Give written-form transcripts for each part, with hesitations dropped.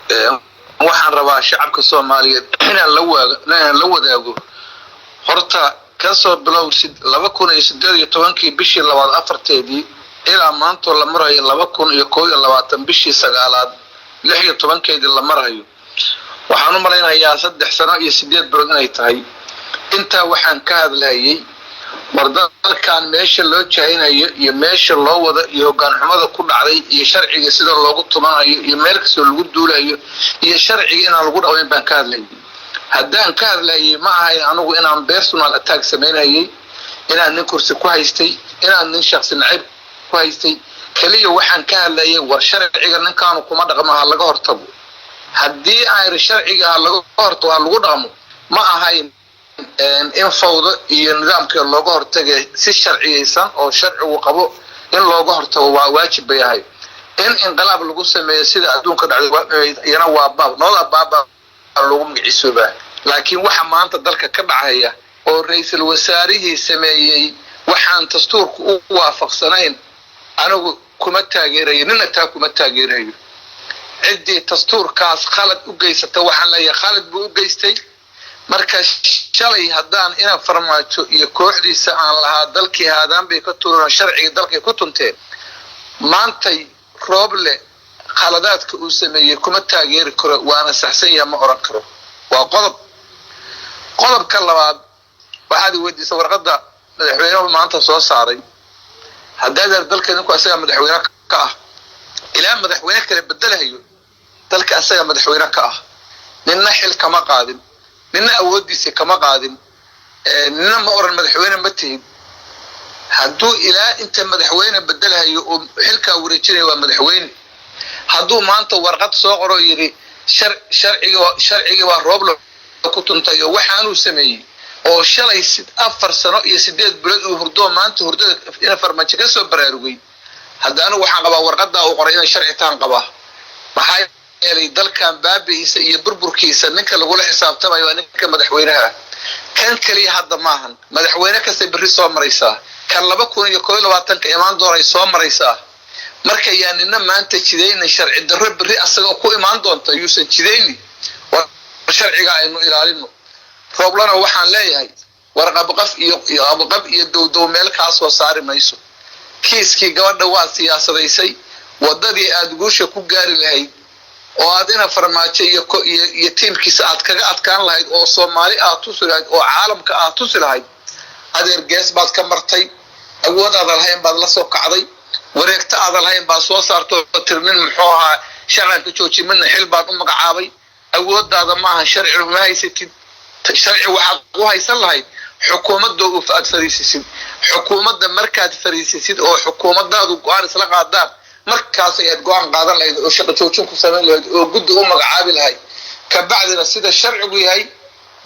waxaan rabaa shacabka Soomaaliyeed inaan la wadaago horta ka soo bilow 2018 bishii 4 ilaa maanta la marayo 2021 bishii 9 16 la marayo waxaan u maleynayaa 3 sano iyo 8 bilood inay tahay inta waxaan ka hadlayay wardalkan meesha loo jahaynayo iyo meesha loo wada iyo hoggaan xumada ku dhacday iyo sharciga sida loogu tumanayo iyo meel kasta lagu duulayo iyo sharciga inaan lagu dhawayn baan ka hadlayay haddaan ka hadlayay ma ahayn anigu inaan personal attack sameynayay inaan nin kursi ku haystay inaan nin shakhsi nacib ku haystay kaliya waxaan ka hadlayay war sharciga ninkaan kuma dhaqmaha laga hortago haddii ay sharciga laga hortago lagu dhaqmo ma ahayn in fawdo iyo nidaamka looga hortagay si sharciyeysan oo sharcigu qabo in looga hortago waa waajib bay ahay in inqilaab lagu sameeyo sida adduunka dhacday iyana waa baab lagu magiciisooba laakiin waxa maanta dalka ka dhacaya oo ra'iisul wasaarihii sameeyay waxaan dastuurku u waafaqsanayn anigu kuma taageerayo nina taa kuma taageerayo cidii dastuurkaas khalad u geysata waxaan leeyahay khalad buu u geystay marka shalay haddaan ina farmaajo iyo kooxdiisa aan lahaa dalkii haadaan bay ka tuuraan sharciga dalka ku tunteen maantay rooble khaladaadka uu sameeyay kuma taageeri karo waana saxsan yahay ma oran karo waa qodobka labaad waxaad weydiisay warqadda madaxweynuhu maanta soo saaray haddii dalka ninku asaga madaxweyne ka ah ilaa madaxweyne kale bedelayo dalka asaga madaxweyne ka ah ninna xil kama qaadin nina awoodiisa kama qaadin nina ma oran madaxweyne ma tihid hadduu ilaa inta madaxweyne bedelayo oo xilka wareejinaya waa madaxweyne hadduu maanta warqad soo qoro yiri sharciga waa Roble ku tuntay oo waxaanu sameeyay oo shalay 4 sano iyo 8 bilood uu hurdo maanta hurdada ina farmaajo ka soo baraarugay haddana waxaan qabaa warqadda uu qoray in sharci taan qaba maxay yeelay dalkan baabiisa iyo burburkiisa ninka lagu la xisaabtamayo ninka madaxweynaha kan kaliya hadda maahan madaxweyne kasta bari soo maraysa kan 2021 ka imaan doonay soo maraysa marka yaanina maanta jidayna sharci darro bari asaga ku imaan doonta yuusan jidayni war sharciga aynu ilaalino Roblana waxaan leeyahay warqab qaf iyo dowdow meel ka soo saari mayso kiiskii gabadha waa siyaasadaysay wadadii aad guusha ku gaari lahayd oo aad ina farmaajo iyo tiimkiisa aad kaga adkaan lahayd oo Soomaali aad tusi lahayd oo caalamka aad tusi lahayd adeer gees baad ka martay awoodaada lahayn baad la soo kacday wareegta aad lahayn baad soo saarto tirmin muxuu ahaa shaqada joojimina xil baad u magacaabay awoodaada maaha sharci ma haysatid sharci waxa uu haysan lahayd xukuumadda uu faad fariisisid xukuumadda markaad fariisisid oo xukuumaddaadu go'aan isla qaadaan markaas ay go'aan qaadan lahayd oo shaqo joojin ku sameyn lahayd oo guddi u magacaabi lahayd ka bacdina sida sharcigu yahay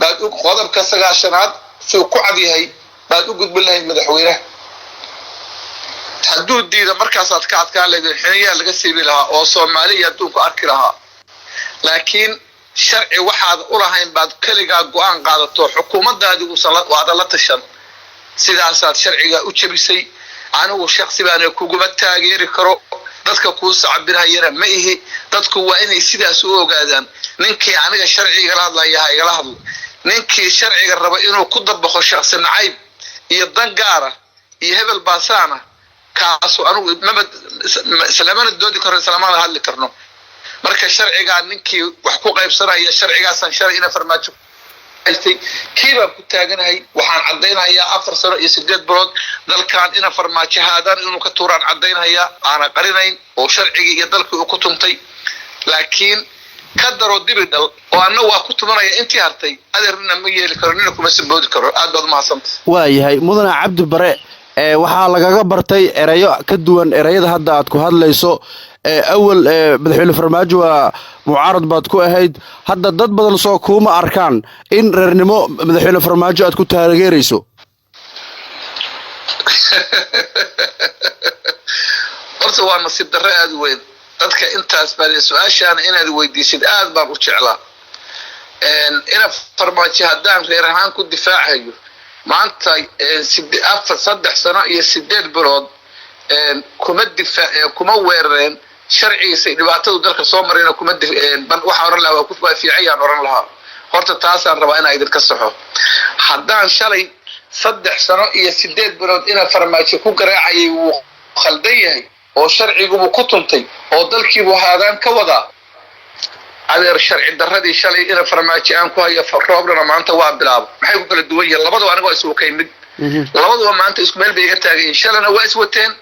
baad u qodobka 9aad soo ku cad yahay baad u gudbin lahayd madaxweynaha hadduu diido markaas aad ka adkaan lahayd xiniyaa laga siibi lahaa oo Soomaaliya adduunka arki lahaa laakiin sharci waxaad u lahayn baad kaliga go'aan qaadato xukuumaddaadu uu salaad la tashan sidaasaad sharciga u jabisay anigu shakhsi baan kugu taageeri karo dadka ku sacbirayna ma ihi dadku waa inay sidaas u ogaadaan ninkii aniga sharciga la hadlayaa igala hadlo ninkii sharciga raba inuu ku dabaqo shakhsi nacayb iyo dan gaar ah iyo hebel baasaana kaas anigu islaamana doodi karo islaamana hadli karno marka sharciga ninkii wax ku qaybsanaya sharcigaasan sharci ina farmaajo haystay kiiba ku taaganahay waxaan cadeynayaa 4 sano iyo 8 bilood dalkan ina farmaajo haadaan inuu ka tuuraan cadeynayaa aan qarinayn oo sharciga iyo dalka uu ku tuntay laakiin ka daro dibidal oo anna waa ku tumanaya intii hartay adeerna ma yeeli karo nina kuma saboodi karo aad baad ma hasantahay waayahay mudane cabdi bare waxaa lagaga bartay erayo ka duwan erayada hadda aad ku hadlayso أول مدحوين فرماجو معارض بادكو أهيد هذا ضد بدل صو كوما أركان إن رنمو مدحوين فرماجو أتكو تارجيريسو أرتو أنا نصيب درة أدوين أذكر أنت أسباني سؤال شان إن أدوي دي سيد أدبر وشعلا إن فرماجو هدان غيرهان كود دفاع هيو ما أنت سد أفر صدح سنة يسدد برود كوما دفاع كوما ويرين sharcigiisa dhibaatadu dalka soo marayna kuma waxa oran lahaa waa ku fiicayaan oran lahaa horta taasaan rabaa inaan idinka saxo haddaan shalay 3 sano iyo 8 bilood ina farmaajo ku garaacayay wuu khaldan yahay oo sharcigu ku tuntay oo dalkiibu haadaan ka wadaa adeer sharci darradii shalay ina farmaajo aan ku hayo Rooblana maanta waa bilaab maxay ku kala duwan yihiin labadu aniga isku kaymid labadu maanta isku meel bay iga taageen shalana waa is wateen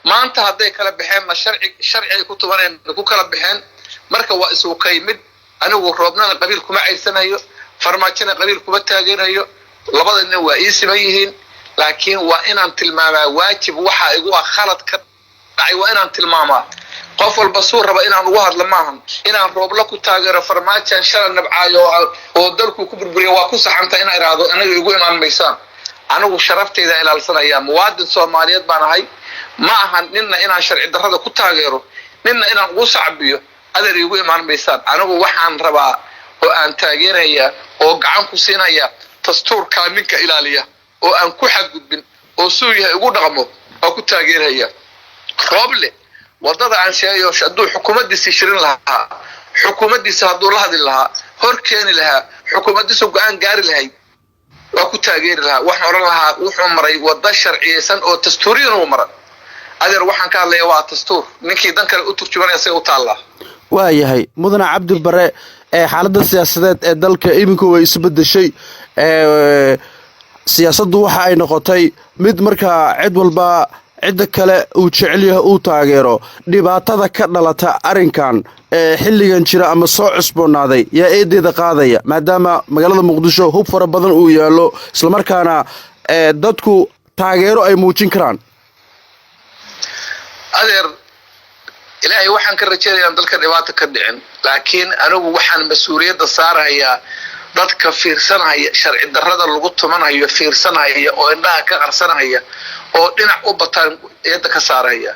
maanta hadday kala baxeen ma sharci ku tubaneen ku kala baxeen marka waa isku kaymid anigu Rooblana qabiil kuma ciirsanayo farmaajona qabiil kuma taageerayo labadana waa isiman yihiin laakiin waa inaan tilmaamaa waajib waxa igu khalad ka dhacay waa inaan tilmaamaa qof walba soo raba inaan ugu hadlo maahan inaan Roobla ku taageero farmaajan shalay nabcaayo oo dalku ku burburiyo waa ku saxanta in ay raado anaga igu imaan maysaan anigu sharafteyda ilaalsanaya muwaadin Soomaaliyeed baan ahay ma ahan ninna inaan sharci darrada ku taageero ninna inaan ugu sacbiyo adeer igu imaan maysaan anigu waxaan rabaa oo aan taageeraya oo gacan ku siinaya dastuurka ninka ilaaliya oo aan ku xadgudbin oo soo yahay ugu dhaqmo oo ku taageeraya Rooble wadada aan sheegayo shaduu xukuumaddiisa shirin lahaa xukuumaddiisa haduu la hadli lahaa hor keeni lahaa xukuumaddiisa go'aan gaari lahayd waa ku taageeri lahaa waxaan oran lahaa wuxuu maray wada sharciyeysan oo dastuuriyan uu maray adeer waxaan ka hadlayaa waa dastuur ninkii dan kale u turjumanaya say u taala waa yahay mudane cabdi bare xaaladda siyaasadeed ee dalka iminku way isbedeshay siyaasaddu waxa ay noqotay mid markaa cid walba cid kale uu jecel yahay uu taageero dhibaatada ka dhalata arinkan xilligan jira ama soo cusboonaaday yaa eedeeda qaadaya maadaama magaalada Muqdisho hub fara badan uu yaalo isla markaana dadku taageero ay muujin karaan adeer ilaahay waxaan ka rajaynayaa dalka dhibaato ka dhicin laakiin anigu waxaan mas'uuliyadda saarayaa dadka fiirsanaya sharci darrada lagu tumanayo fiirsanaya oo indhaha ka qarsanaya oo dhinac u bataan eedda ka saaraya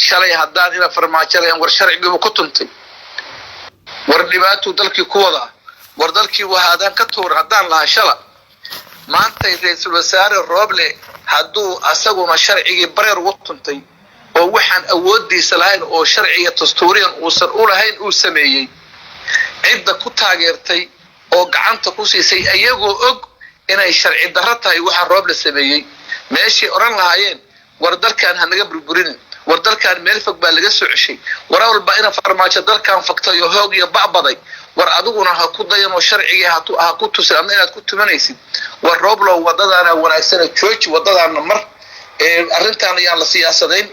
shalay haddaan ina farmaajareen war sharcigu ku tuntay war dhibaato dalkii ku wada war dalkii wahaadaan ka tuur haddaan lahaa shala maanta ra'iisul wasaare Rooble hadduu asaguna sharcigii bareer ugu tuntay oo waxaan awoodiisa lahayn oo sharciga dastuuriyan uusan u lahayn uu sameeyay cidda ku taageertay oo gacanta ku siisay ayagoo og inay sharci darro tahay waxa Rooble sameeyay meeshii oran lahaayeen war dalkan hanaga burburin war dalkan meel fog baa laga soo ceshay war walba ina farmaajo dalkan fagtay oo hoog iyo bacbaday war adiguna ha ku dayano sharciga ha ku tusan inaad ku tumanaysid war Rooble wadadana wanaagsan jooji wadadana mar arrintan ayaan la siyaasadayn